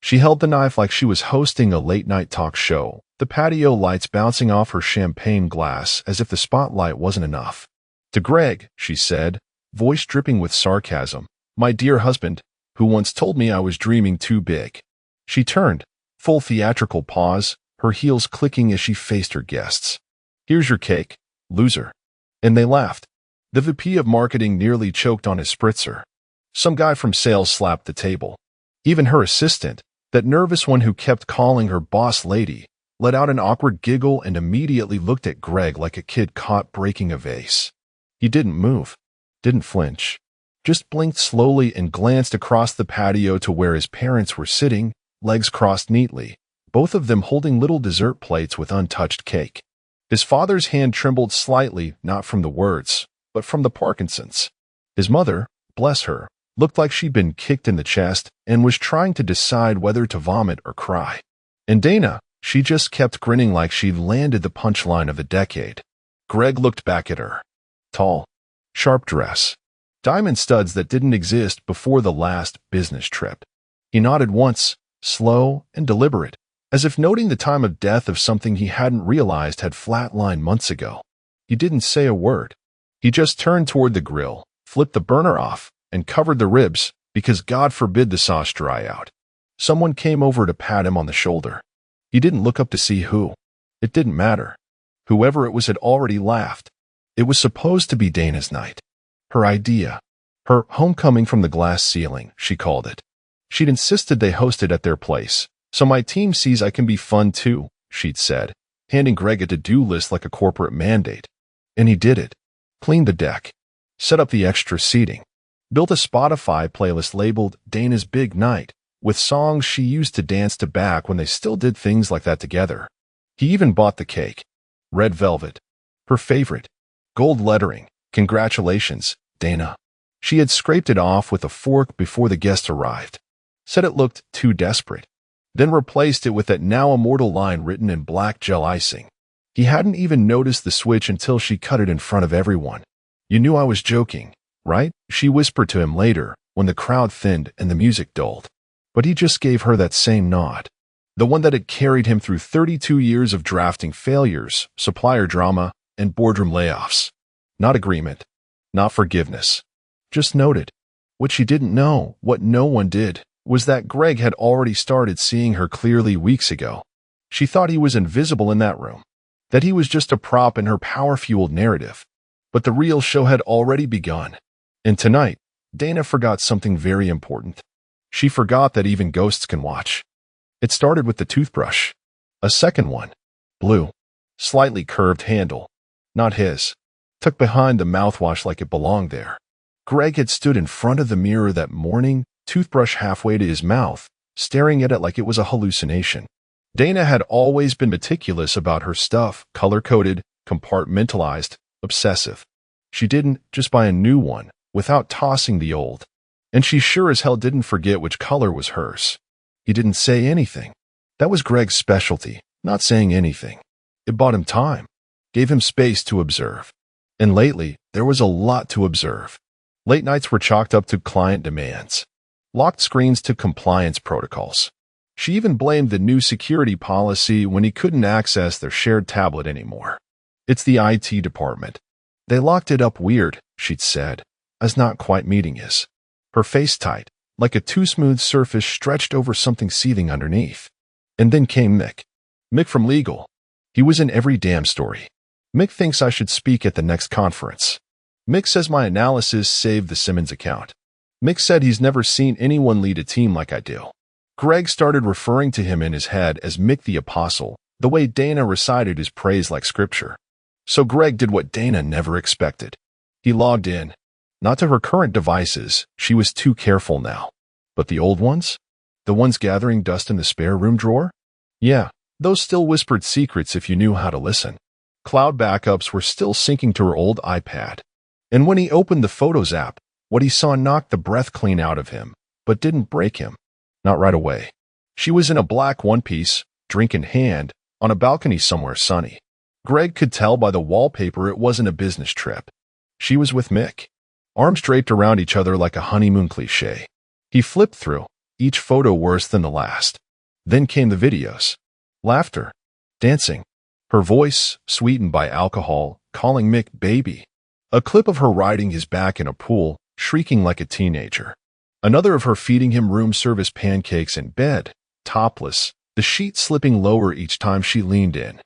She held the knife like she was hosting a late-night talk show, the patio lights bouncing off her champagne glass as if the spotlight wasn't enough. "To Greg," she said, voice dripping with sarcasm, "my dear husband, who once told me I was dreaming too big." She turned, full theatrical pause, her heels clicking as she faced her guests. "Here's your cake, loser." And they laughed. The VP of marketing nearly choked on his spritzer. Some guy from sales slapped the table. Even her assistant, that nervous one who kept calling her boss lady, let out an awkward giggle and immediately looked at Greg like a kid caught breaking a vase. He didn't move, didn't flinch, just blinked slowly and glanced across the patio to where his parents were sitting, legs crossed neatly, both of them holding little dessert plates with untouched cake. His father's hand trembled slightly, not from the words, but from the Parkinson's. His mother, bless her, looked like she'd been kicked in the chest and was trying to decide whether to vomit or cry. And Dana, she just kept grinning like she'd landed the punchline of the decade. Greg looked back at her. Tall, sharp dress, diamond studs that didn't exist before the last business trip. He nodded once, slow and deliberate, as if noting the time of death of something he hadn't realized had flatlined months ago. He didn't say a word. He just turned toward the grill, flipped the burner off, and covered the ribs, because God forbid the sauce dry out. Someone came over to pat him on the shoulder. He didn't look up to see who. It didn't matter. Whoever it was had already laughed. It was supposed to be Dana's night. Her idea. Her homecoming from the glass ceiling, she called it. She'd insisted they hosted at their place, so my team sees I can be fun too, she'd said, handing Greg a to-do list like a corporate mandate. And he did it. Cleaned the deck. Set up the extra seating. Built a Spotify playlist labeled Dana's Big Night, with songs she used to dance to back when they still did things like that together. He even bought the cake. Red velvet. Her favorite. Gold lettering. Congratulations, Dana. She had scraped it off with a fork before the guest arrived. Said it looked too desperate. Then replaced it with that now immortal line written in black gel icing. He hadn't even noticed the switch until she cut it in front of everyone. "You knew I was joking, right?" she whispered to him later, when the crowd thinned and the music dulled. But he just gave her that same nod. The one that had carried him through 32 years of drafting failures, supplier drama, and boardroom layoffs. Not agreement. Not forgiveness. Just noted. What she didn't know, what no one did, was that Greg had already started seeing her clearly weeks ago. She thought he was invisible in that room. That he was just a prop in her power-fueled narrative. But the real show had already begun. And tonight, Dana forgot something very important. She forgot that even ghosts can watch. It started with the toothbrush. A second one. Blue. Slightly curved handle. Not his. Tucked behind the mouthwash like it belonged there. Greg had stood in front of the mirror that morning, toothbrush halfway to his mouth, staring at it like it was a hallucination. Dana had always been meticulous about her stuff, color-coded, compartmentalized, obsessive. She didn't just buy a new one without tossing the old. And she sure as hell didn't forget which color was hers. He didn't say anything. That was Greg's specialty, not saying anything. It bought him time, gave him space to observe. And lately, there was a lot to observe. Late nights were chalked up to client demands. Locked screens to compliance protocols. She even blamed the new security policy when he couldn't access their shared tablet anymore. It's the IT department. They locked it up weird, she'd said, as not quite meeting his. Her face tight, like a too smooth surface stretched over something seething underneath. And then came Mick. Mick from legal. He was in every damn story. Mick thinks I should speak at the next conference. Mick says my analysis saved the Simmons account. Mick said he's never seen anyone lead a team like I do. Greg started referring to him in his head as Mick the Apostle, the way Dana recited his praise like scripture. So Greg did what Dana never expected. He logged in. Not to her current devices, she was too careful now. But the old ones? The ones gathering dust in the spare room drawer? Yeah, those still whispered secrets if you knew how to listen. Cloud backups were still syncing to her old iPad. And when he opened the Photos app, what he saw knocked the breath clean out of him, but didn't break him. Not right away. She was in a black one-piece, drink in hand, on a balcony somewhere sunny. Greg could tell by the wallpaper it wasn't a business trip. She was with Mick. Arms draped around each other like a honeymoon cliché. He flipped through, each photo worse than the last. Then came the videos. Laughter. Dancing. Her voice, sweetened by alcohol, calling Mick baby. A clip of her riding his back in a pool, shrieking like a teenager. Another of her feeding him room service pancakes in bed, topless, the sheet slipping lower each time she leaned in.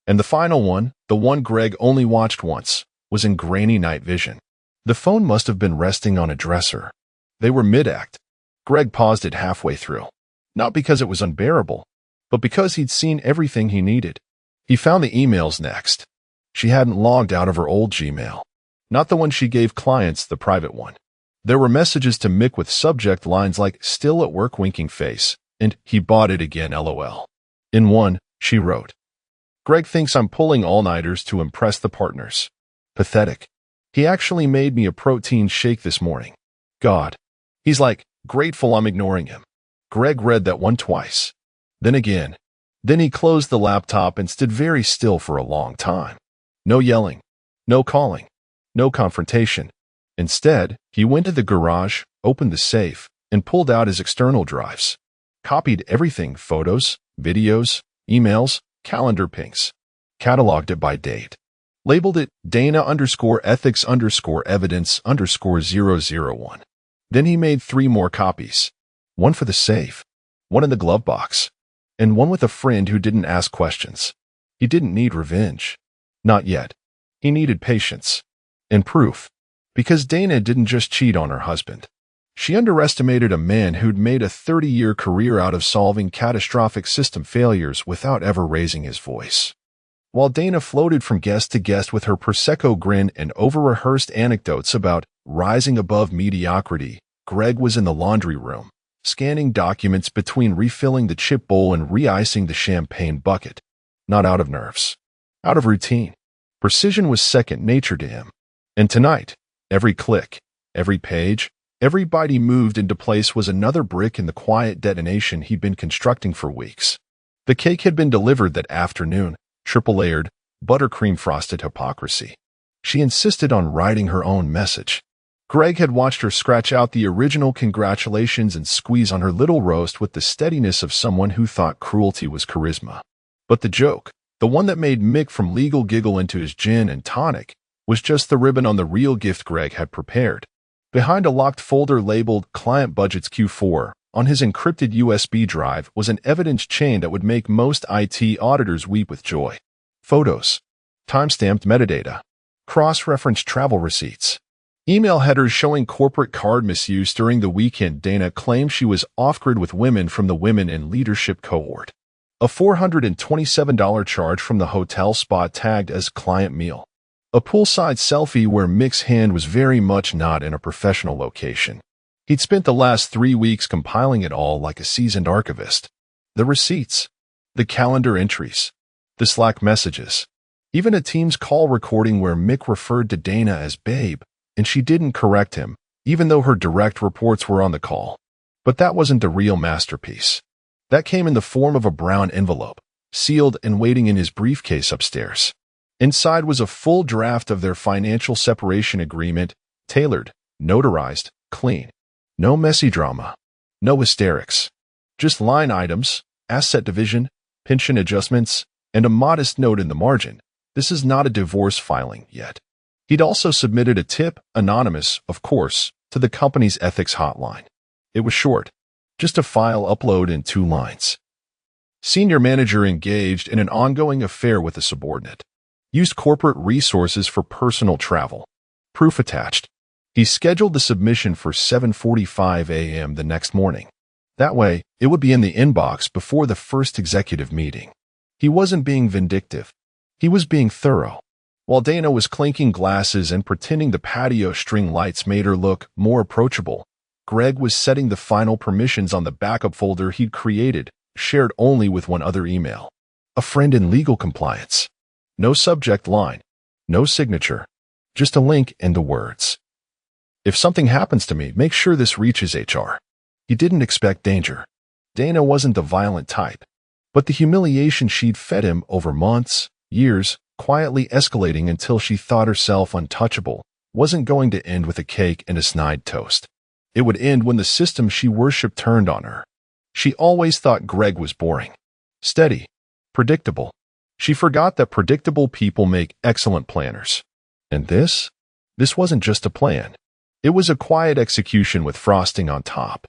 And the final one, the one Greg only watched once, was in grainy night vision. The phone must have been resting on a dresser. They were mid-act. Greg paused it halfway through. Not because it was unbearable, but because he'd seen everything he needed. He found the emails next. She hadn't logged out of her old Gmail. Not the one she gave clients, the private one. There were messages to Mick with subject lines like, still at work winking face, and he bought it again LOL. In one, she wrote, Greg thinks I'm pulling all-nighters to impress the partners. Pathetic. He actually made me a protein shake this morning. God. He's like, grateful I'm ignoring him. Greg read that one twice. Then again. Then he closed the laptop and stood very still for a long time. No yelling. No calling. No confrontation. Instead, he went to the garage, opened the safe, and pulled out his external drives. Copied everything, photos, videos, emails, calendar pings. Cataloged it by date. Labeled it Dana_ethics_evidence_001. Then he made 3 more copies. One for the safe, one in the glove box, and one with a friend who didn't ask questions. He didn't need revenge. Not yet. He needed patience. And proof. Because Dana didn't just cheat on her husband. She underestimated a man who'd made a 30-year career out of solving catastrophic system failures without ever raising his voice. While Dana floated from guest to guest with her Prosecco grin and over-rehearsed anecdotes about rising above mediocrity, Greg was in the laundry room, scanning documents between refilling the chip bowl and re-icing the champagne bucket. Not out of nerves. Out of routine. Precision was second nature to him. And tonight, every click, every page, every byte he moved into place was another brick in the quiet detonation he'd been constructing for weeks. The cake had been delivered that afternoon, triple-layered, buttercream-frosted hypocrisy. She insisted on writing her own message. Greg had watched her scratch out the original congratulations and squeeze on her little roast with the steadiness of someone who thought cruelty was charisma. But the joke, the one that made Mick from legal giggle into his gin and tonic, was just the ribbon on the real gift Greg had prepared. Behind a locked folder labeled Client Budgets Q4, on his encrypted USB drive was an evidence chain that would make most IT auditors weep with joy. Photos. Timestamped metadata. Cross-referenced travel receipts. Email headers showing corporate card misuse during the weekend. Dana claimed she was off-grid with women from the Women in Leadership cohort. A $427 charge from the hotel spot tagged as client meal. A poolside selfie where Mick's hand was very much not in a professional location. He'd spent the last 3 weeks compiling it all like a seasoned archivist. The receipts. The calendar entries. The Slack messages. Even a Teams call recording where Mick referred to Dana as babe, and she didn't correct him, even though her direct reports were on the call. But that wasn't the real masterpiece. That came in the form of a brown envelope, sealed and waiting in his briefcase upstairs. Inside was a full draft of their financial separation agreement, tailored, notarized, clean. No messy drama. No hysterics. Just line items, asset division, pension adjustments, and a modest note in the margin. This is not a divorce filing yet. He'd also submitted a tip, anonymous, of course, to the company's ethics hotline. It was short. Just a file upload in 2 lines. Senior manager engaged in an ongoing affair with a subordinate. Used corporate resources for personal travel. Proof attached. He scheduled the submission for 7:45 a.m. the next morning. That way, it would be in the inbox before the first executive meeting. He wasn't being vindictive. He was being thorough. While Dana was clinking glasses and pretending the patio string lights made her look more approachable, Greg was setting the final permissions on the backup folder he'd created, shared only with one other email. A friend in legal compliance. No subject line. No signature. Just a link and the words. If something happens to me, make sure this reaches HR. He didn't expect danger. Dana wasn't the violent type. But the humiliation she'd fed him over months, years, quietly escalating until she thought herself untouchable, wasn't going to end with a cake and a snide toast. It would end when the system she worshipped turned on her. She always thought Greg was boring, steady, predictable. She forgot that predictable people make excellent planners. And this wasn't just a plan. It was a quiet execution with frosting on top.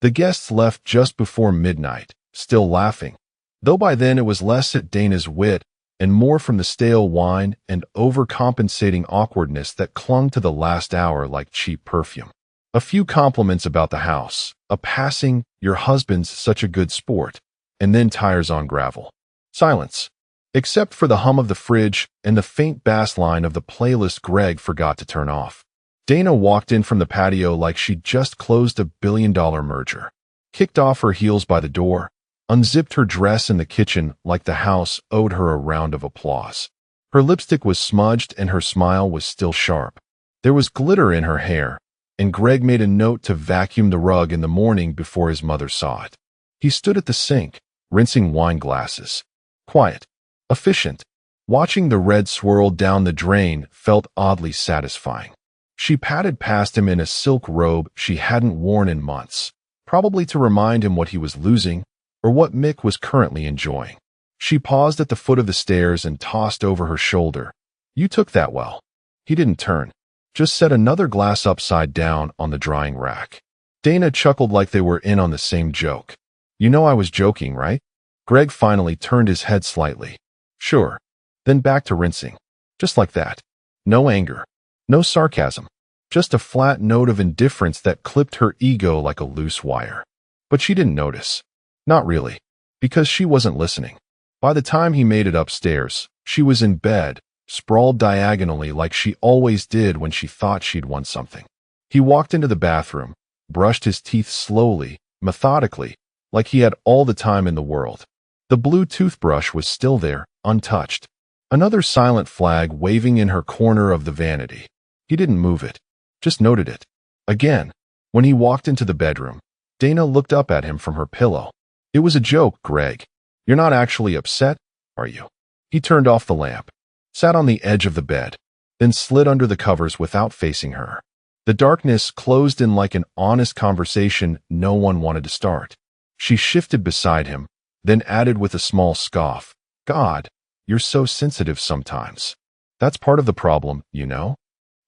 The guests left just before midnight, still laughing, though by then it was less at Dana's wit and more from the stale wine and overcompensating awkwardness that clung to the last hour like cheap perfume. A few compliments about the house, a passing, "Your husband's such a good sport," and then tires on gravel. Silence, except for the hum of the fridge and the faint bass line of the playlist Greg forgot to turn off. Dana walked in from the patio like she'd just closed a billion-dollar merger, kicked off her heels by the door, unzipped her dress in the kitchen like the house owed her a round of applause. Her lipstick was smudged and her smile was still sharp. There was glitter in her hair, and Greg made a note to vacuum the rug in the morning before his mother saw it. He stood at the sink, rinsing wine glasses. Quiet, efficient. Watching the red swirl down the drain felt oddly satisfying. She padded past him in a silk robe she hadn't worn in months, probably to remind him what he was losing or what Mick was currently enjoying. She paused at the foot of the stairs and tossed over her shoulder. "You took that well." He didn't turn, just set another glass upside down on the drying rack. Dana chuckled like they were in on the same joke. "You know I was joking, right?" Greg finally turned his head slightly. "Sure." Then back to rinsing. Just like that. No anger. No sarcasm. Just a flat note of indifference that clipped her ego like a loose wire. But she didn't notice. Not really. Because she wasn't listening. By the time he made it upstairs, she was in bed, sprawled diagonally like she always did when she thought she'd won something. He walked into the bathroom, brushed his teeth slowly, methodically, like he had all the time in the world. The blue toothbrush was still there, untouched. Another silent flag waving in her corner of the vanity. He didn't move it, just noted it. Again, when he walked into the bedroom, Dana looked up at him from her pillow. "It was a joke, Greg. You're not actually upset, are you?" He turned off the lamp, sat on the edge of the bed, then slid under the covers without facing her. The darkness closed in like an honest conversation no one wanted to start. She shifted beside him, then added with a small scoff, "God, you're so sensitive sometimes. That's part of the problem, you know?"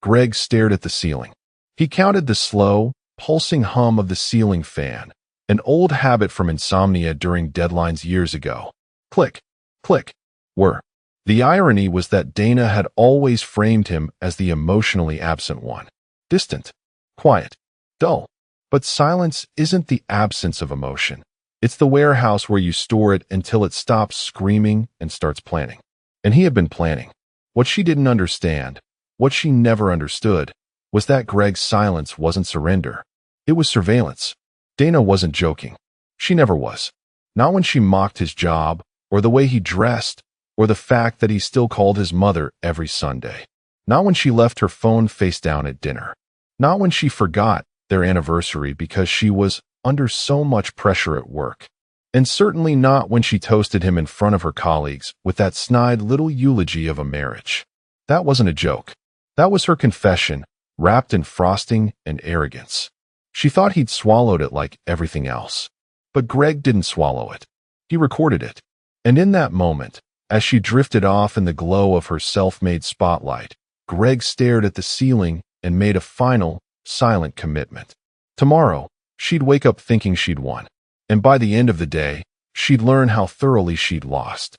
Greg stared at the ceiling. He counted the slow, pulsing hum of the ceiling fan, an old habit from insomnia during deadlines years ago. Click, click, whir. The irony was that Dana had always framed him as the emotionally absent one. Distant, quiet, dull. But silence isn't the absence of emotion. It's the warehouse where you store it until it stops screaming and starts planning. And he had been planning. What she didn't understand, what she never understood, was that Greg's silence wasn't surrender. It was surveillance. Dana wasn't joking. She never was. Not when she mocked his job, or the way he dressed, or the fact that he still called his mother every Sunday. Not when she left her phone face down at dinner. Not when she forgot their anniversary because she was under so much pressure at work. And certainly not when she toasted him in front of her colleagues with that snide little eulogy of a marriage. That wasn't a joke. That was her confession, wrapped in frosting and arrogance. She thought he'd swallowed it like everything else. But Greg didn't swallow it. He recorded it. And in that moment, as she drifted off in the glow of her self-made spotlight, Greg stared at the ceiling and made a final, silent commitment. Tomorrow, she'd wake up thinking she'd won. And by the end of the day, she'd learn how thoroughly she'd lost.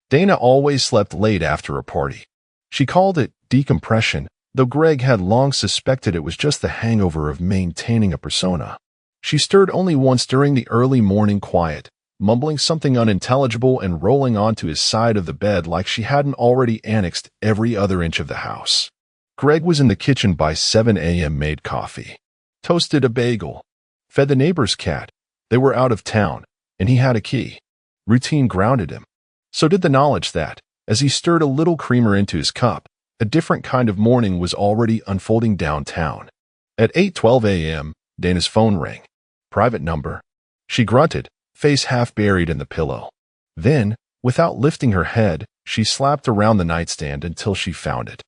Dana always slept late after a party. She called it decompression, though Greg had long suspected it was just the hangover of maintaining a persona. She stirred only once during the early morning quiet, mumbling something unintelligible and rolling onto his side of the bed like she hadn't already annexed every other inch of the house. Greg was in the kitchen by 7 a.m. made coffee, toasted a bagel, fed the neighbor's cat. They were out of town, and he had a key. Routine grounded him. So did the knowledge that, as he stirred a little creamer into his cup, a different kind of morning was already unfolding downtown. At 8:12 a.m., Dana's phone rang. Private number. She grunted, face half buried in the pillow. Then, without lifting her head, she slapped around the nightstand until she found it.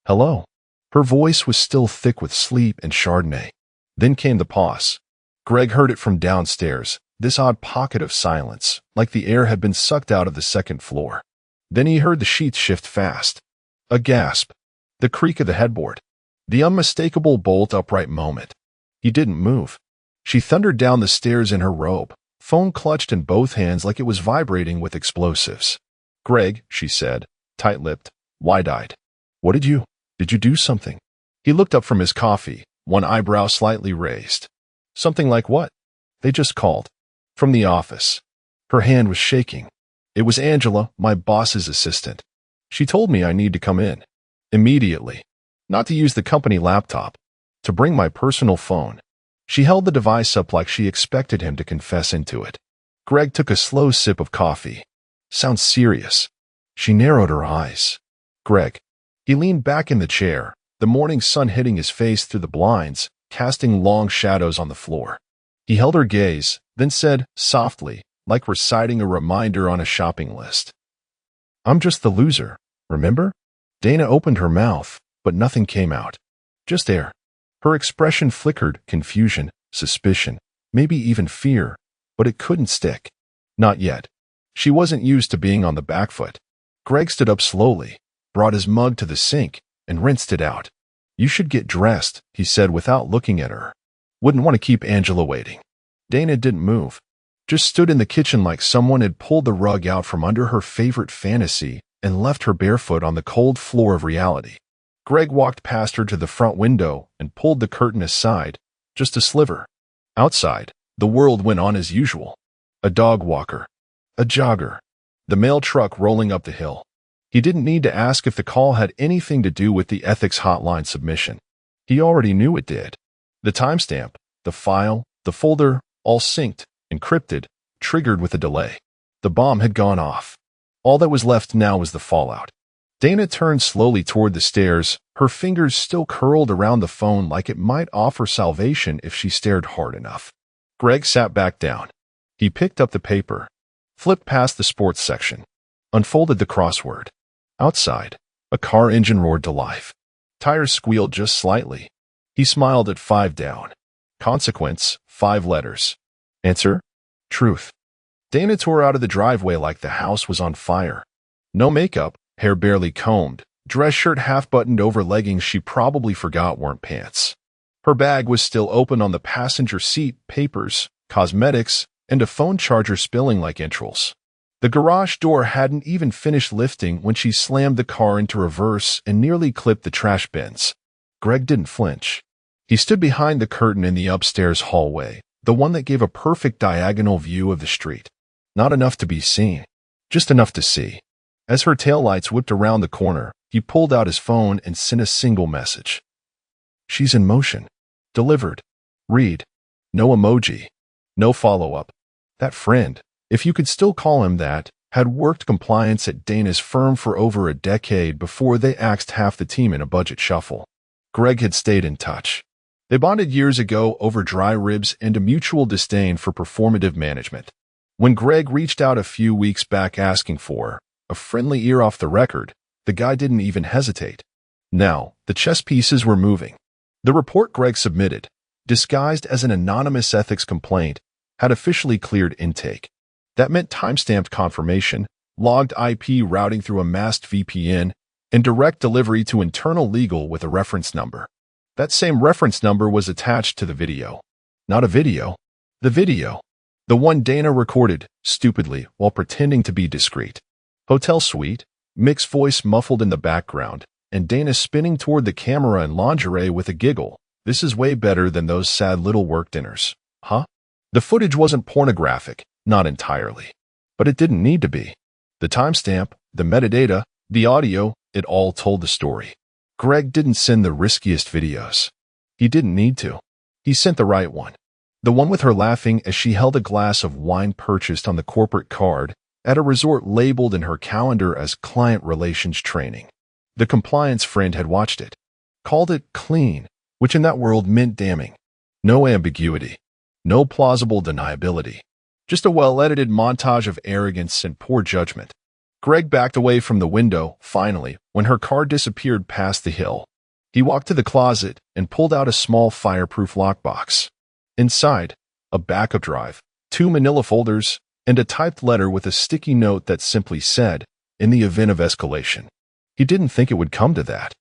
"Hello." Her voice was still thick with sleep and Chardonnay. Then came the pause. Greg heard it from downstairs, this odd pocket of silence, like the air had been sucked out of the second floor. Then he heard the sheets shift fast. A gasp. The creak of the headboard. The unmistakable bolt-upright moment. He didn't move. She thundered down the stairs in her robe, phone clutched in both hands like it was vibrating with explosives. "Greg," she said, tight-lipped, wide-eyed. Did you do something?" He looked up from his coffee, one eyebrow slightly raised. "Something like what?" "They just called. From the office." Her hand was shaking. "It was Angela, my boss's assistant. She told me I need to come in. Immediately. Not to use the company laptop. To bring my personal phone." She held the device up like she expected him to confess into it. Greg took a slow sip of coffee. "Sounds serious." She narrowed her eyes. "Greg." He leaned back in the chair, the morning sun hitting his face through the blinds, casting long shadows on the floor. He held her gaze, then said, softly, like reciting a reminder on a shopping list. "I'm just the loser, remember?" Dana opened her mouth, but nothing came out. Just air. Her expression flickered, confusion, suspicion, maybe even fear, but it couldn't stick. Not yet. She wasn't used to being on the back foot. Greg stood up slowly, brought his mug to the sink, and rinsed it out. "You should get dressed," he said without looking at her. "Wouldn't want to keep Angela waiting." Dana didn't move. Just stood in the kitchen like someone had pulled the rug out from under her favorite fantasy and left her barefoot on the cold floor of reality. Greg walked past her to the front window and pulled the curtain aside, just a sliver. Outside, the world went on as usual. A dog walker. A jogger. The mail truck rolling up the hill. He didn't need to ask if the call had anything to do with the ethics hotline submission. He already knew it did. The timestamp, the file, the folder, all synced, encrypted, triggered with a delay. The bomb had gone off. All that was left now was the fallout. Dana turned slowly toward the stairs, her fingers still curled around the phone like it might offer salvation if she stared hard enough. Greg sat back down. He picked up the paper, flipped past the sports section, unfolded the crossword. Outside, a car engine roared to life. Tires squealed just slightly. He smiled at 5 down. Consequence, 5 letters. Answer, truth. Dana tore out of the driveway like the house was on fire. No makeup, hair barely combed, dress shirt half-buttoned over leggings she probably forgot weren't pants. Her bag was still open on the passenger seat, papers, cosmetics, and a phone charger spilling like entrails. The garage door hadn't even finished lifting when she slammed the car into reverse and nearly clipped the trash bins. Greg didn't flinch. He stood behind the curtain in the upstairs hallway, the one that gave a perfect diagonal view of the street. Not enough to be seen, just enough to see. As her taillights whipped around the corner, he pulled out his phone and sent a single message. "She's in motion. Delivered. Read." No emoji. No follow-up. That friend, if you could still call him that, had worked compliance at Dana's firm for over a decade before they axed half the team in a budget shuffle. Greg had stayed in touch. They bonded years ago over dry ribs and a mutual disdain for performative management. When Greg reached out a few weeks back asking for a friendly ear off the record, the guy didn't even hesitate. Now, the chess pieces were moving. The report Greg submitted, disguised as an anonymous ethics complaint, had officially cleared intake. That meant timestamped confirmation, logged IP routing through a masked VPN, and direct delivery to internal legal with a reference number. That same reference number was attached to the video. Not a video. The video. The one Dana recorded, stupidly, while pretending to be discreet. Hotel suite, Mick's voice muffled in the background, and Dana spinning toward the camera in lingerie with a giggle. "This is way better than those sad little work dinners." Huh? The footage wasn't pornographic, not entirely. But it didn't need to be. The timestamp, the metadata, the audio, it all told the story. Greg didn't send the riskiest videos. He didn't need to. He sent the right one. The one with her laughing as she held a glass of wine purchased on the corporate card at a resort labeled in her calendar as client relations training. The compliance friend had watched it. Called it clean, which in that world meant damning. No ambiguity. No plausible deniability. Just a well-edited montage of arrogance and poor judgment. Greg backed away from the window, finally, when her car disappeared past the hill. He walked to the closet and pulled out a small fireproof lockbox. Inside, a backup drive, 2 manila folders, and a typed letter with a sticky note that simply said, "In the event of escalation." He didn't think it would come to that.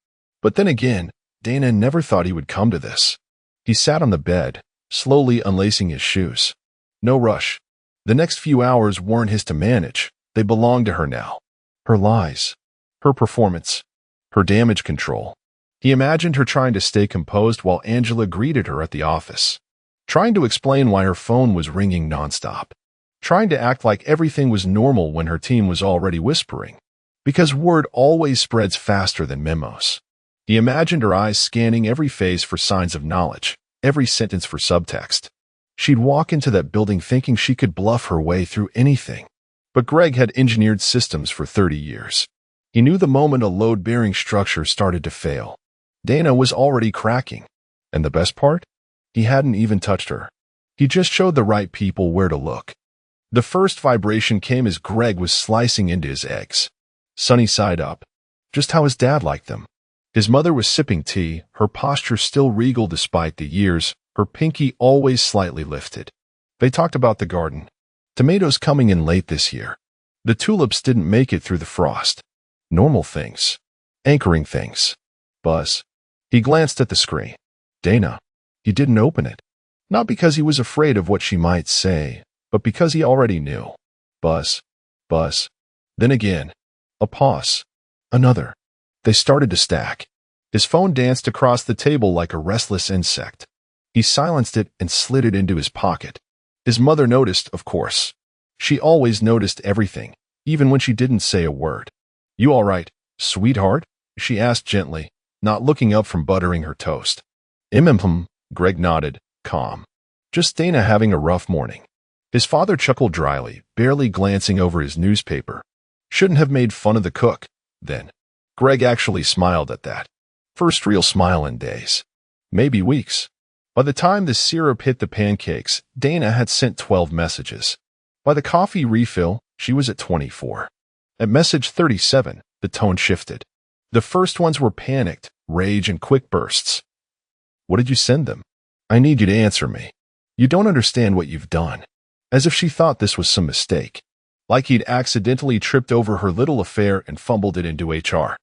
But then again, Dana never thought he would come to this. He sat on the bed, slowly unlacing his shoes. No rush. The next few hours weren't his to manage. They belonged to her now. Her lies. Her performance. Her damage control. He imagined her trying to stay composed while Angela greeted her at the office. Trying to explain why her phone was ringing nonstop. Trying to act like everything was normal when her team was already whispering. Because word always spreads faster than memos. He imagined her eyes scanning every face for signs of knowledge, every sentence for subtext. She'd walk into that building thinking she could bluff her way through anything. But Greg had engineered systems for 30 years. He knew the moment a load-bearing structure started to fail, Dana was already cracking. And the best part? He hadn't even touched her. He just showed the right people where to look. The first vibration came as Greg was slicing into his eggs. Sunny side up. Just how his dad liked them. His mother was sipping tea, her posture still regal despite the years, her pinky always slightly lifted. They talked about the garden. Tomatoes coming in late this year. The tulips didn't make it through the frost. Normal things. Anchoring things. Buzz. He glanced at the screen. Dana. He didn't open it. Not because he was afraid of what she might say, but because he already knew. Buzz. Buzz. Then again. A pause. Another. They started to stack. His phone danced across the table like a restless insect. He silenced it and slid it into his pocket. His mother noticed, of course. She always noticed everything, even when she didn't say a word. "You all right, sweetheart?" she asked gently, not looking up from buttering her toast. Greg nodded, calm. Just Dana having a rough morning. His father chuckled dryly, barely glancing over his newspaper. Shouldn't have made fun of the cook, then. Greg actually smiled at that. First real smile in days. Maybe weeks. By the time the syrup hit the pancakes, Dana had sent 12 messages. By the coffee refill, she was at 24. At message 37, the tone shifted. The first ones were panicked, rage, and quick bursts. "What did you send them? I need you to answer me. You don't understand what you've done." As if she thought this was some mistake. Like he'd accidentally tripped over her little affair and fumbled it into HR.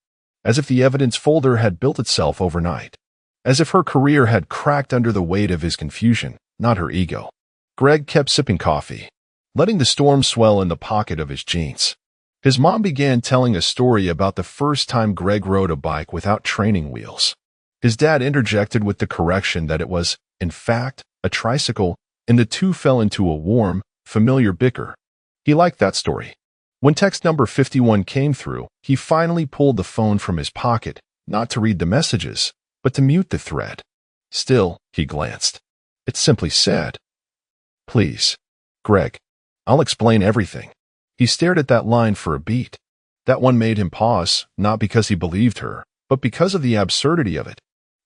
As if the evidence folder had built itself overnight. As if her career had cracked under the weight of his confusion, not her ego. Greg kept sipping coffee, letting the storm swell in the pocket of his jeans. His mom began telling a story about the first time Greg rode a bike without training wheels. His dad interjected with the correction that it was, in fact, a tricycle, and the two fell into a warm, familiar bicker. He liked that story. When text number 51 came through, he finally pulled the phone from his pocket, not to read the messages, but to mute the thread. Still, he glanced. It simply said, "Please, Greg, I'll explain everything." He stared at that line for a beat. That one made him pause, not because he believed her, but because of the absurdity of it.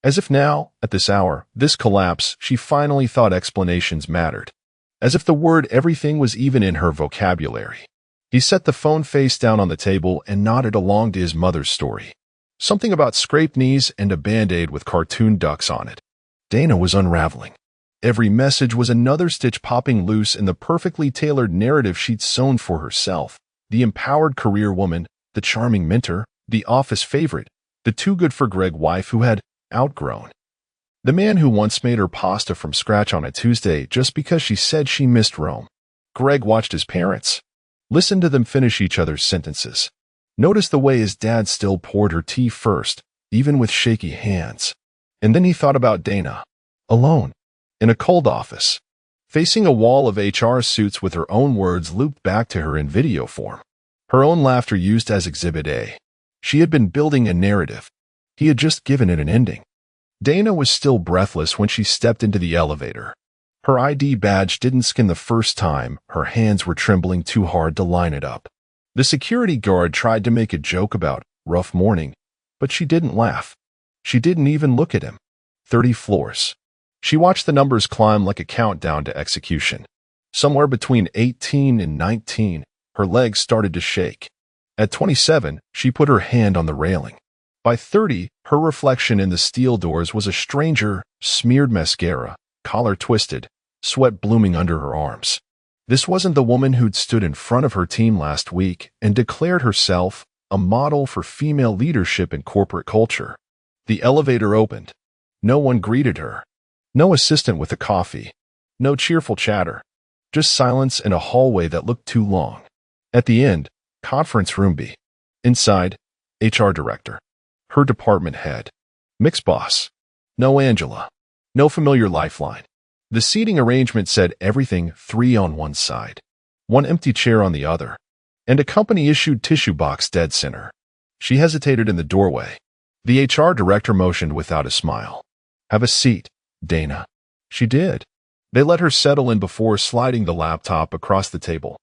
As if now, at this hour, this collapse, she finally thought explanations mattered. As if the word everything was even in her vocabulary. He set the phone face down on the table and nodded along to his mother's story. Something about scraped knees and a Band-Aid with cartoon ducks on it. Dana was unraveling. Every message was another stitch popping loose in the perfectly tailored narrative she'd sewn for herself. The empowered career woman, the charming mentor, the office favorite, the too-good-for-Greg wife who had outgrown. The man who once made her pasta from scratch on a Tuesday just because she said she missed Rome. Greg watched his parents. Listened to them finish each other's sentences. Noticed the way his dad still poured her tea first, even with shaky hands. And then he thought about Dana. Alone. In a cold office. Facing a wall of HR suits with her own words looped back to her in video form. Her own laughter used as Exhibit A. She had been building a narrative. He had just given it an ending. Dana was still breathless when she stepped into the elevator. Her ID badge didn't skin the first time, her hands were trembling too hard to line it up. The security guard tried to make a joke about rough morning, but she didn't laugh. She didn't even look at him. 30 floors. She watched the numbers climb like a countdown to execution. Somewhere between 18 and 19, her legs started to shake. At 27, she put her hand on the railing. By 30, her reflection in the steel doors was a stranger, smeared mascara, collar twisted, sweat blooming under her arms. This wasn't the woman who'd stood in front of her team last week and declared herself a model for female leadership in corporate culture. The elevator opened. No one greeted her. No assistant with a coffee. No cheerful chatter. Just silence in a hallway that looked too long. At the end, conference room B. Inside, HR director. Her department head. Mick's boss. No Angela. No familiar lifeline. The seating arrangement said everything 3 on one side. One empty chair on the other. And a company-issued tissue box dead center. She hesitated in the doorway. The HR director motioned without a smile. Have a seat, Dana. She did. They let her settle in before sliding the laptop across the table.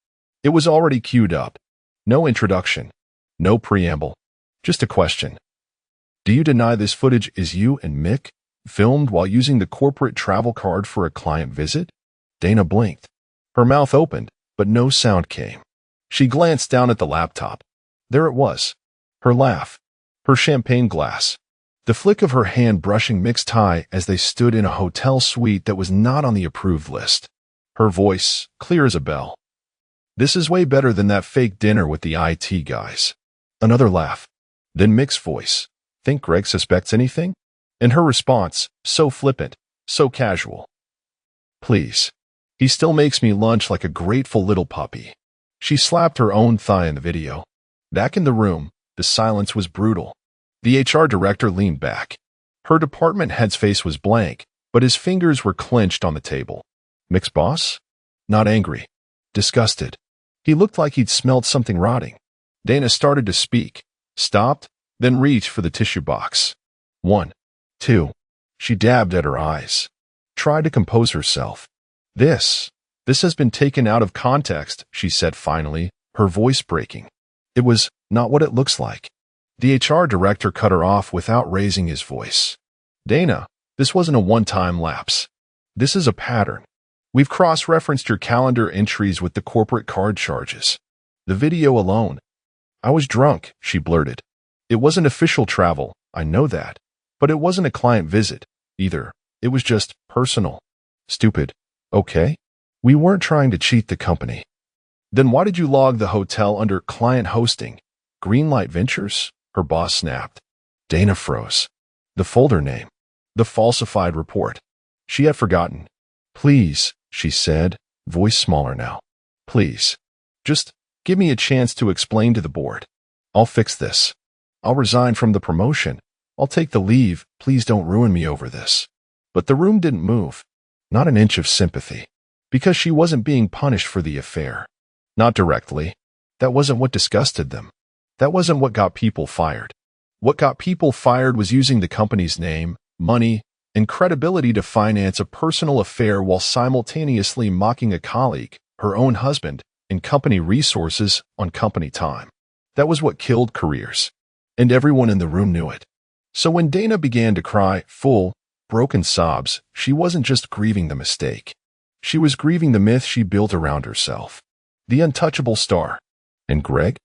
It was already queued up. No introduction. No preamble. Just a question. Do you deny this footage is you and Mick, filmed while using the corporate travel card for a client visit? Dana blinked. Her mouth opened, but no sound came. She glanced down at the laptop. There it was. Her laugh. Her champagne glass. The flick of her hand brushing Mick's tie as they stood in a hotel suite that was not on the approved list. Her voice, clear as a bell. This is way better than that fake dinner with the IT guys. Another laugh. Then Mick's voice. Think Greg suspects anything? And her response, so flippant, so casual. Please. He still makes me lunch like a grateful little puppy. She slapped her own thigh in the video. Back in the room, the silence was brutal. The HR director leaned back. Her department head's face was blank, but his fingers were clenched on the table. Mick's boss? Not angry. Disgusted. He looked like he'd smelled something rotting. Dana started to speak, stopped, then reached for the tissue box. 1, 2. She dabbed at her eyes. Tried to compose herself. This has been taken out of context, she said finally, her voice breaking. It was not what it looks like. The HR director cut her off without raising his voice. Dana, this wasn't a one-time lapse. This is a pattern. We've cross-referenced your calendar entries with the corporate card charges. The video alone. I was drunk, she blurted. It wasn't official travel, I know that. But it wasn't a client visit, either. It was just personal. Stupid. Okay? We weren't trying to cheat the company. Then why did you log the hotel under client hosting? Greenlight Ventures? Her boss snapped. Dana froze. The folder name. The falsified report. She had forgotten. Please, she said, voice smaller now. Please. Just give me a chance to explain to the board. I'll fix this. I'll resign from the promotion. I'll take the leave. Please don't ruin me over this. But the room didn't move. Not an inch of sympathy. Because she wasn't being punished for the affair. Not directly. That wasn't what disgusted them. That wasn't what got people fired. What got people fired was using the company's name, money, and credibility to finance a personal affair while simultaneously mocking a colleague, her own husband, and company resources on company time. That was what killed careers. And everyone in the room knew it. So when Dana began to cry, full, broken sobs, she wasn't just grieving the mistake. She was grieving the myth she built around herself. The untouchable star. And Greg?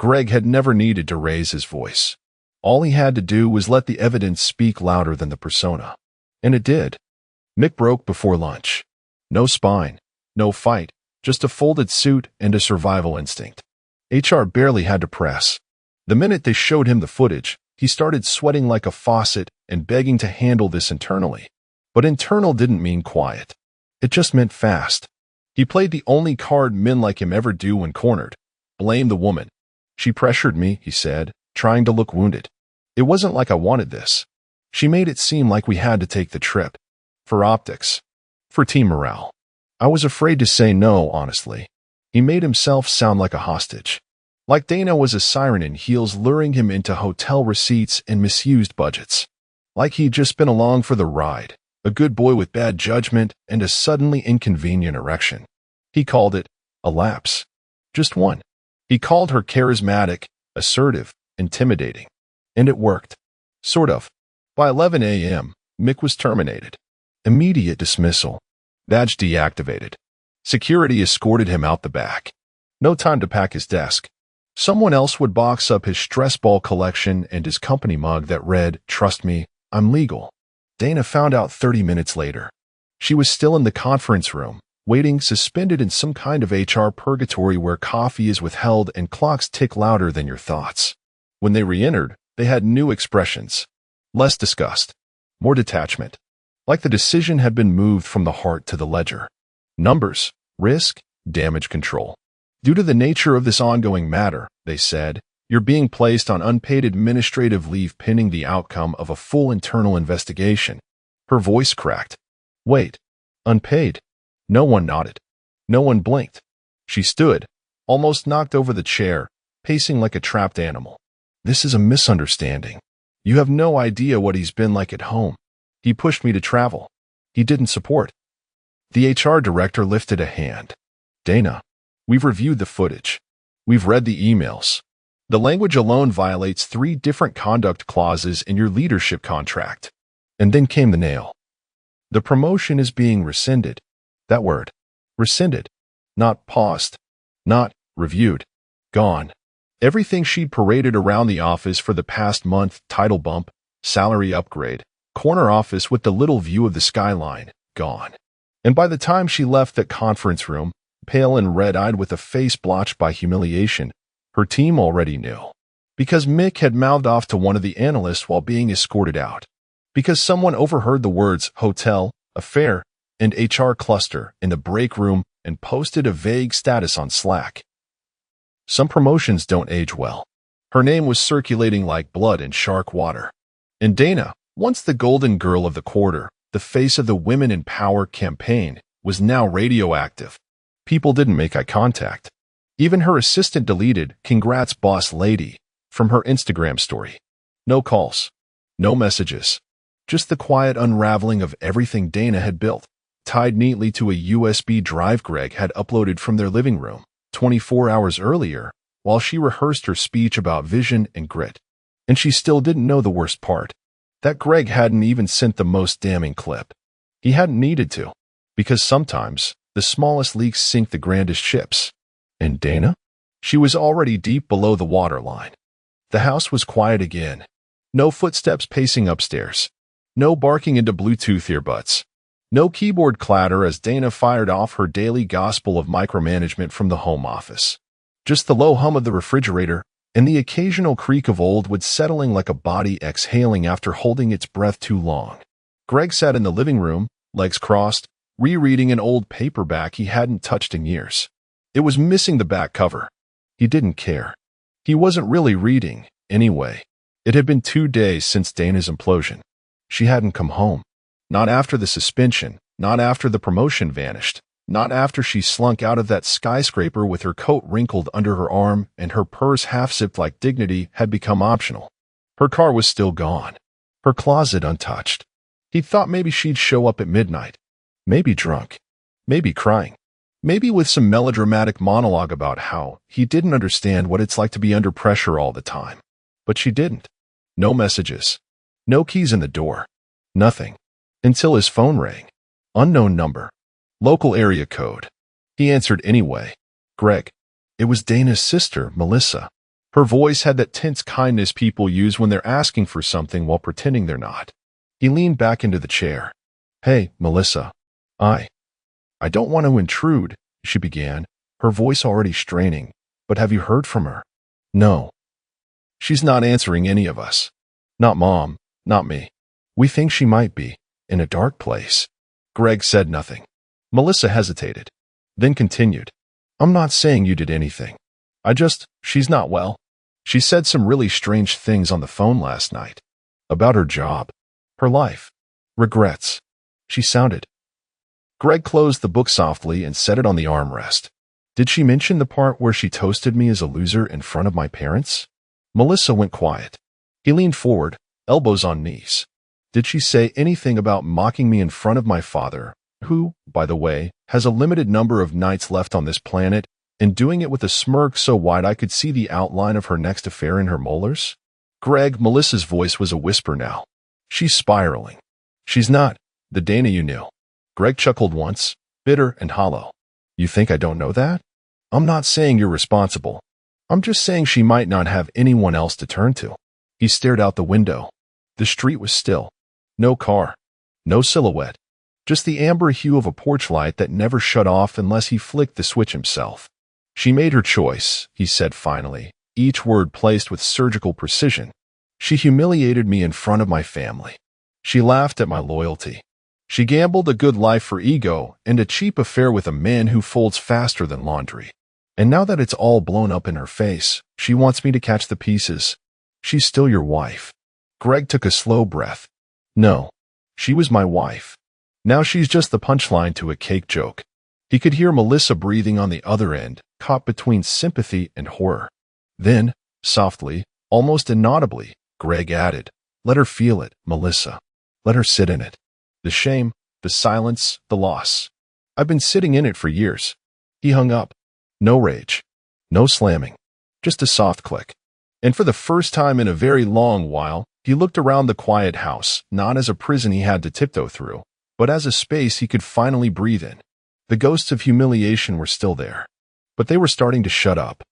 Greg had never needed to raise his voice. All he had to do was let the evidence speak louder than the persona. And it did. Mick broke before lunch. No spine, no fight, just a folded suit and a survival instinct. HR barely had to press. The minute they showed him the footage, he started sweating like a faucet and begging to handle this internally. But internal didn't mean quiet. It just meant fast. He played the only card men like him ever do when cornered. Blame the woman. She pressured me, he said, trying to look wounded. It wasn't like I wanted this. She made it seem like we had to take the trip. For optics. For team morale. I was afraid to say no, honestly. He made himself sound like a hostage. Like Dana was a siren in heels luring him into hotel receipts and misused budgets. Like he'd just been along for the ride, a good boy with bad judgment and a suddenly inconvenient erection. He called it a lapse. Just one. He called her charismatic, assertive, intimidating. And it worked. Sort of. By 11 a.m., Mick was terminated. Immediate dismissal. Badge deactivated. Security escorted him out the back. No time to pack his desk. Someone else would box up his stress ball collection and his company mug that read, "Trust me, I'm legal." Dana found out 30 minutes later. She was still in the conference room, waiting suspended in some kind of HR purgatory where coffee is withheld and clocks tick louder than your thoughts. When they re-entered, they had new expressions. Less disgust, more detachment. Like the decision had been moved from the heart to the ledger. Numbers, risk, damage control. Due to the nature of this ongoing matter, they said, you're being placed on unpaid administrative leave pending the outcome of a full internal investigation. Her voice cracked. Wait, unpaid? No one nodded. No one blinked. She stood, almost knocked over the chair, pacing like a trapped animal. This is a misunderstanding. You have no idea what he's been like at home. He pushed me to travel. He didn't support. The HR director lifted a hand. Dana, we've reviewed the footage. We've read the emails. The language alone violates 3 different conduct clauses in your leadership contract. And then came the nail. The promotion is being rescinded. That word. Rescinded. Not paused. Not reviewed. Gone. Everything she'd paraded around the office for the past month, title bump, salary upgrade, corner office with the little view of the skyline, gone. And by the time she left that conference room, pale and red-eyed with a face blotched by humiliation, her team already knew. Because Mick had mouthed off to one of the analysts while being escorted out. Because someone overheard the words hotel, affair, and HR cluster in the break room and posted a vague status on Slack. Some promotions don't age well. Her name was circulating like blood in shark water. And Dana, once the golden girl of the quarter, the face of the Women in Power campaign, was now radioactive. People didn't make eye contact. Even her assistant deleted "Congrats, boss lady" from her Instagram story. No calls. No messages. Just the quiet unraveling of everything Dana had built, tied neatly to a USB drive Greg had uploaded from their living room 24 hours earlier while she rehearsed her speech about vision and grit. And she still didn't know the worst part. That Greg hadn't even sent the most damning clip. He hadn't needed to. Because sometimes, the smallest leaks sink the grandest ships. And Dana? She was already deep below the waterline. The house was quiet again. No footsteps pacing upstairs. No barking into Bluetooth earbuds. No keyboard clatter as Dana fired off her daily gospel of micromanagement from the home office. Just the low hum of the refrigerator and the occasional creak of old wood settling like a body exhaling after holding its breath too long. Greg sat in the living room, legs crossed, rereading an old paperback he hadn't touched in years. It was missing the back cover. He didn't care. He wasn't really reading, anyway. It had been 2 days since Dana's implosion. She hadn't come home. Not after the suspension, not after the promotion vanished, not after she slunk out of that skyscraper with her coat wrinkled under her arm and her purse half-zipped like dignity had become optional. Her car was still gone. Her closet untouched. He thought maybe she'd show up at midnight. Maybe drunk. Maybe crying. Maybe with some melodramatic monologue about how he didn't understand what it's like to be under pressure all the time. But she didn't. No messages. No keys in the door. Nothing. Until his phone rang. Unknown number. Local area code. He answered anyway. Greg. It was Dana's sister, Melissa. Her voice had that tense kindness people use when they're asking for something while pretending they're not. He leaned back into the chair. Hey, Melissa. I don't want to intrude, she began, her voice already straining, but have you heard from her? No. She's not answering any of us. Not Mom, not me. We think she might be in a dark place. Greg said nothing. Melissa hesitated, then continued. I'm not saying you did anything. She's not well. She said some really strange things on the phone last night. About her job. Her life. Regrets. She sounded. Greg closed the book softly and set it on the armrest. Did she mention the part where she toasted me as a loser in front of my parents? Melissa went quiet. He leaned forward, elbows on knees. Did she say anything about mocking me in front of my father, who, by the way, has a limited number of nights left on this planet, and doing it with a smirk so wide I could see the outline of her next affair in her molars? Greg, Melissa's voice was a whisper now. She's spiraling. She's not the Dana you knew. Greg chuckled once, bitter and hollow. You think I don't know that? I'm not saying you're responsible. I'm just saying she might not have anyone else to turn to. He stared out the window. The street was still. No car. No silhouette. Just the amber hue of a porch light that never shut off unless he flicked the switch himself. She made her choice, he said finally, each word placed with surgical precision. She humiliated me in front of my family. She laughed at my loyalty. She gambled a good life for ego and a cheap affair with a man who folds faster than laundry. And now that it's all blown up in her face, she wants me to catch the pieces. She's still your wife. Greg took a slow breath. No, she was my wife. Now she's just the punchline to a cake joke. He could hear Melissa breathing on the other end, caught between sympathy and horror. Then, softly, almost inaudibly, Greg added, "Let her feel it, Melissa. Let her sit in it. The shame, the silence, the loss. I've been sitting in it for years." He hung up. No rage. No slamming. Just a soft click. And for the first time in a very long while, he looked around the quiet house, not as a prison he had to tiptoe through, but as a space he could finally breathe in. The ghosts of humiliation were still there, but they were starting to shut up.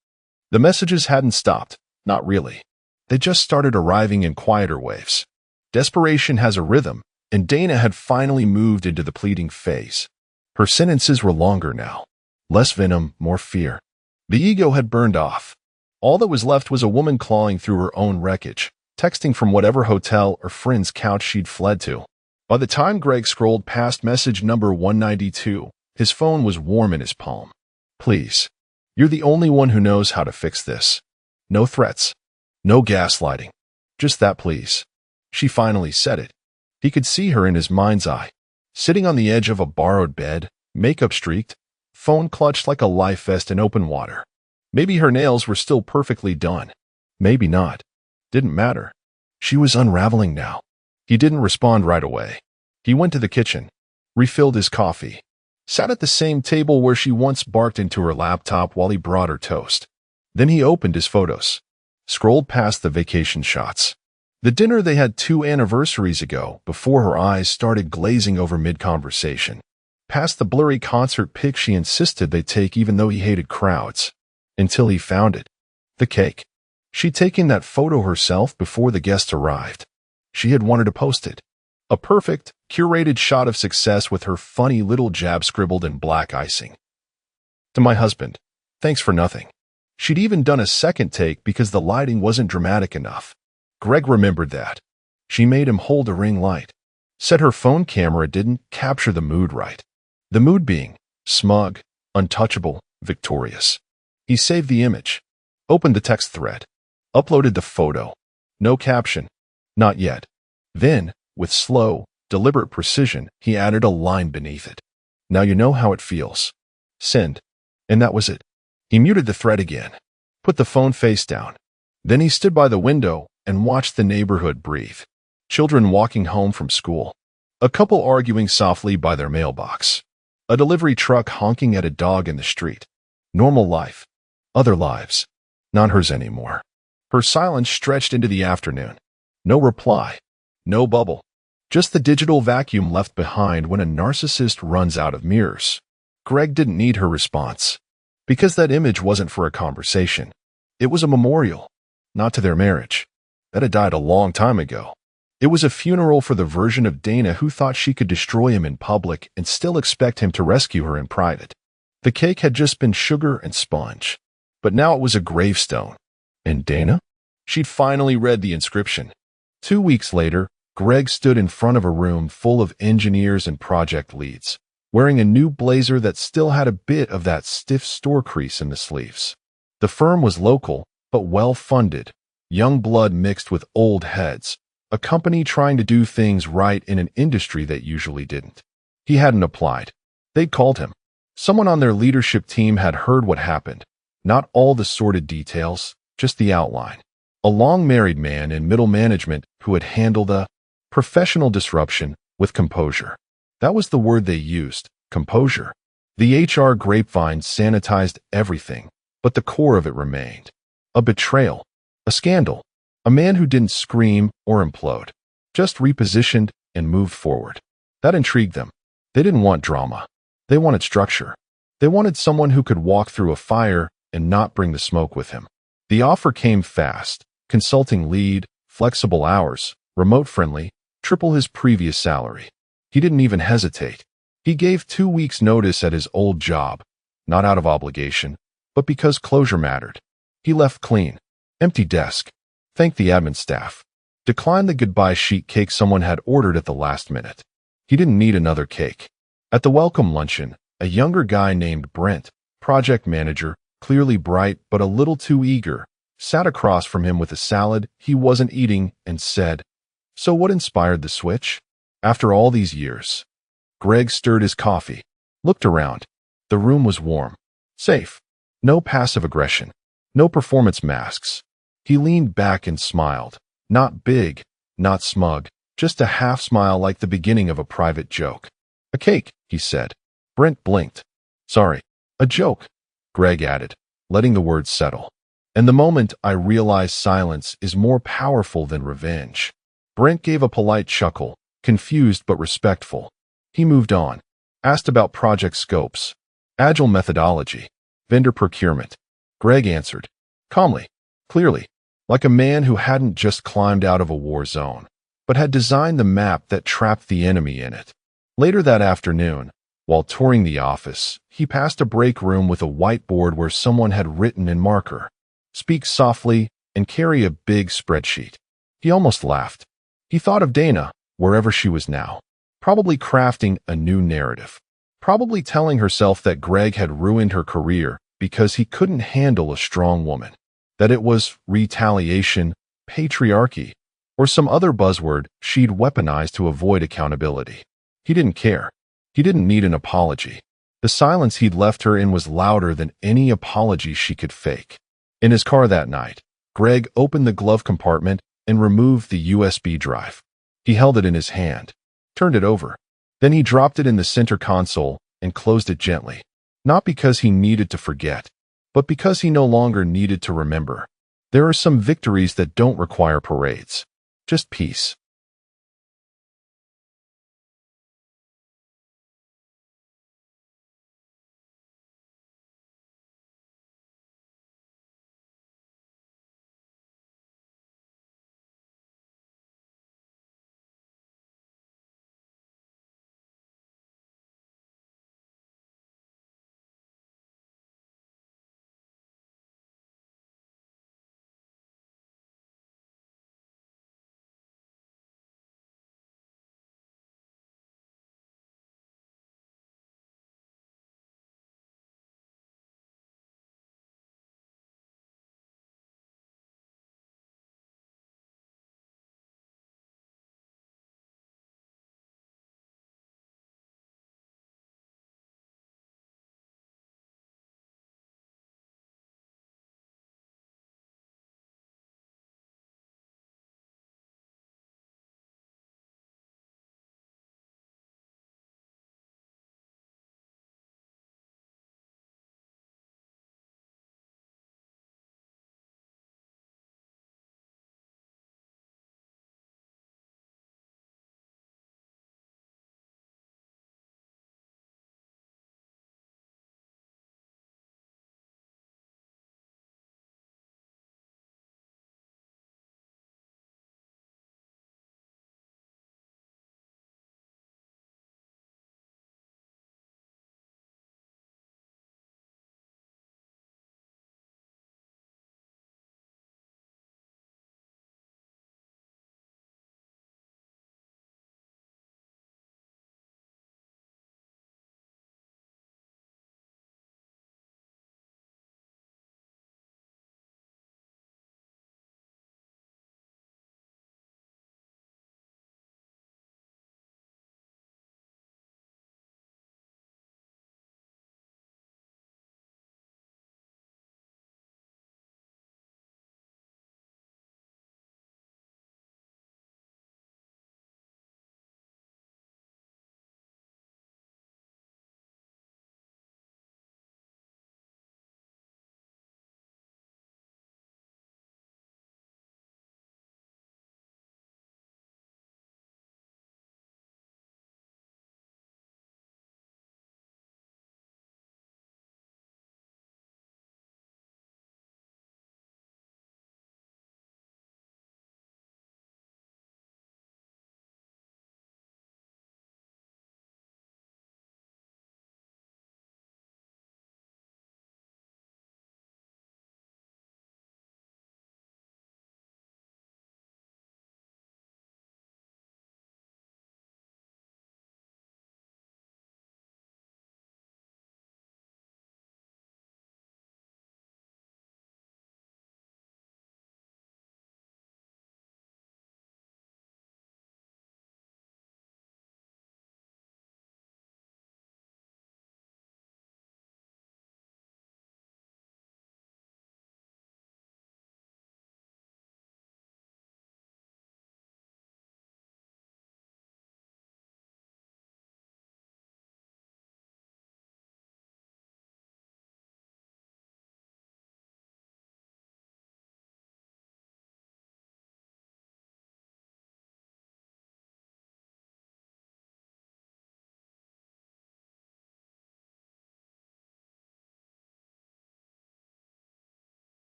The messages hadn't stopped, not really. They just started arriving in quieter waves. Desperation has a rhythm, and Dana had finally moved into the pleading phase. Her sentences were longer now. Less venom, more fear. The ego had burned off. All that was left was a woman clawing through her own wreckage, texting from whatever hotel or friend's couch she'd fled to. By the time Greg scrolled past message number 192, his phone was warm in his palm. "Please. You're the only one who knows how to fix this. No threats. No gaslighting. Just that, please." She finally said it. He could see her in his mind's eye, sitting on the edge of a borrowed bed, makeup streaked, phone clutched like a life vest in open water. Maybe her nails were still perfectly done. Maybe not. Didn't matter. She was unraveling now. He didn't respond right away. He went to the kitchen, refilled his coffee, sat at the same table where she once barked into her laptop while he brought her toast. Then he opened his photos, scrolled past the vacation shots. The dinner they had 2 anniversaries ago before her eyes started glazing over mid-conversation. Past the blurry concert pic she insisted they take even though he hated crowds. Until he found it. The cake. She'd taken that photo herself before the guests arrived. She had wanted to post it. A perfect, curated shot of success with her funny little jab scribbled in black icing. "To my husband, thanks for nothing." She'd even done a second take because the lighting wasn't dramatic enough. Greg remembered that. She made him hold a ring light. Said her phone camera didn't capture the mood right. The mood being smug, untouchable, victorious. He saved the image. Opened the text thread. Uploaded the photo. No caption. Not yet. Then, with slow, deliberate precision, he added a line beneath it. "Now you know how it feels. Send." And that was it. He muted the thread again. Put the phone face down. Then he stood by the window and watched the neighborhood breathe. Children walking home from school. A couple arguing softly by their mailbox. A delivery truck honking at a dog in the street. Normal life. Other lives. Not hers anymore. Her silence stretched into the afternoon. No reply. No bubble. Just the digital vacuum left behind when a narcissist runs out of mirrors. Greg didn't need her response. Because that image wasn't for a conversation. It was a memorial. Not to their marriage. That had died a long time ago. It was a funeral for the version of Dana who thought she could destroy him in public and still expect him to rescue her in private. The cake had just been sugar and sponge. But now it was a gravestone. And Dana? She'd finally read the inscription. 2 weeks later, Greg stood in front of a room full of engineers and project leads, wearing a new blazer that still had a bit of that stiff store crease in the sleeves. The firm was local, but well-funded, young blood mixed with old heads, a company trying to do things right in an industry that usually didn't. He hadn't applied. They'd called him. Someone on their leadership team had heard what happened. Not all the sordid details, just the outline. A long-married man in middle management who had handled the professional disruption with composure. That was the word they used, composure. The HR grapevine sanitized everything, but the core of it remained. A betrayal. A scandal. A man who didn't scream or implode, just repositioned and moved forward. That intrigued them. They didn't want drama. They wanted structure. They wanted someone who could walk through a fire and not bring the smoke with him. The offer came fast: consulting lead, flexible hours, remote friendly, triple his previous salary. He didn't even hesitate. He gave 2 weeks' notice at his old job, not out of obligation, but because closure mattered. He left clean. Empty desk. Thanked the admin staff. Declined the goodbye sheet cake someone had ordered at the last minute. He didn't need another cake. At the welcome luncheon, a younger guy named Brent, project manager, clearly bright but a little too eager, sat across from him with a salad he wasn't eating and said, "So what inspired the switch? After all these years?" Greg stirred his coffee, looked around. The room was warm, safe. No passive aggression, no performance masks. He leaned back and smiled. Not big, not smug, just a half smile like the beginning of a private joke. "A cake," he said. Brent blinked. "Sorry, a joke," Greg added, letting the words settle. And the moment I realized silence is more powerful than revenge. Brent gave a polite chuckle, confused but respectful. He moved on, asked about project scopes, agile methodology, vendor procurement. Greg answered, calmly, clearly, like a man who hadn't just climbed out of a war zone, but had designed the map that trapped the enemy in it. Later that afternoon, while touring the office, he passed a break room with a whiteboard where someone had written in marker, "Speak softly and carry a big spreadsheet." He almost laughed. He thought of Dana, wherever she was now, probably crafting a new narrative, probably telling herself that Greg had ruined her career because he couldn't handle a strong woman, that it was retaliation, patriarchy, or some other buzzword she'd weaponized to avoid accountability. He didn't care. He didn't need an apology. The silence he'd left her in was louder than any apology she could fake. In his car that night, Greg opened the glove compartment and removed the USB drive. He held it in his hand, turned it over. Then he dropped it in the center console and closed it gently. Not because he needed to forget, but because he no longer needed to remember. There are some victories that don't require parades. Just peace.